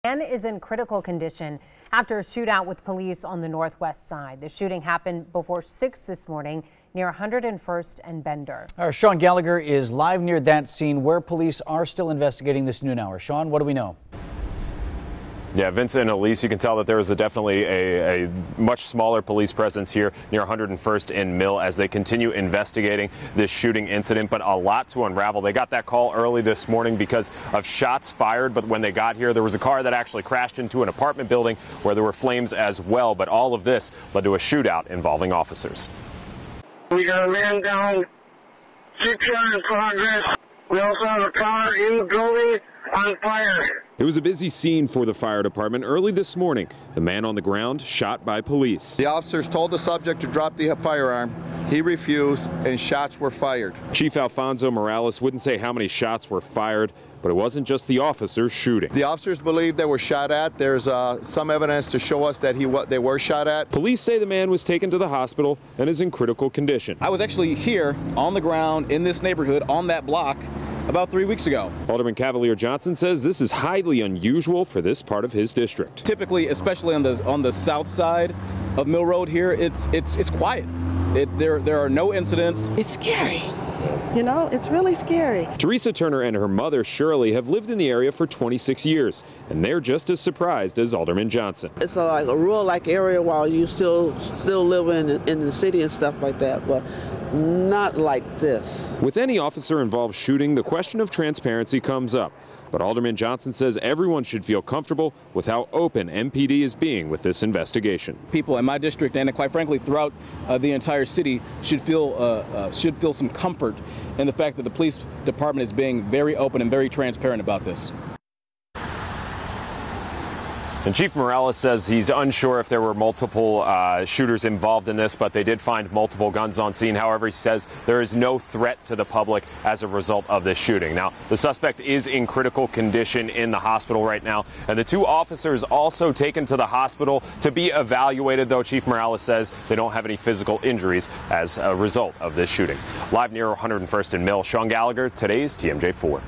Man is in critical condition after a shootout with police on the northwest side. The shooting happened before 6 this morning near 101st and Bender. Our Sean Gallagher is live near that scene where police are still investigating this noon hour. Sean, what do we know? Yeah, Vincent and Elise, you can tell that there is definitely a much smaller police presence here near 101st and Mill as they continue investigating this shooting incident, but a lot to unravel. They got that call early this morning because of shots fired, but when they got here, there was a car that actually crashed into an apartment building where there were flames as well, but all of this led to a shootout involving officers. We got a man down, 6 yards in progress. We also have a car in the building on fire. It was a busy scene for the fire department early this morning. The man on the ground shot by police. The officers told the subject to drop the firearm. He refused and shots were fired. Chief Alfonso Morales wouldn't say how many shots were fired, but it wasn't just the officers shooting. The officers believe they were shot at. There's some evidence to show us that they were shot at. Police say the man was taken to the hospital and is in critical condition. I was actually here on the ground in this neighborhood on that block about 3 weeks ago. Alderman Cavalier Johnson says this is highly unusual for this part of his district. Typically, especially on the south side of Mill Road here, it's quiet. There are no incidents. It's scary. You know, it's really scary. Teresa Turner and her mother, Shirley, have lived in the area for 26 years, and they're just as surprised as Alderman Johnson. It's like a rural-like area while you still live in the city and stuff like that, but not like this. With any officer-involved shooting, the question of transparency comes up. But Alderman Johnson says everyone should feel comfortable with how open MPD is being with this investigation. People in my district and quite frankly throughout the entire city should feel some comfort in the fact that the police department is being very open and very transparent about this. And Chief Morales says he's unsure if there were multiple shooters involved in this, but they did find multiple guns on scene. However, he says there is no threat to the public as a result of this shooting. Now, the suspect is in critical condition in the hospital right now, and the two officers also taken to the hospital to be evaluated, though Chief Morales says they don't have any physical injuries as a result of this shooting. Live near 101st and Mill, Sean Gallagher, today's TMJ4.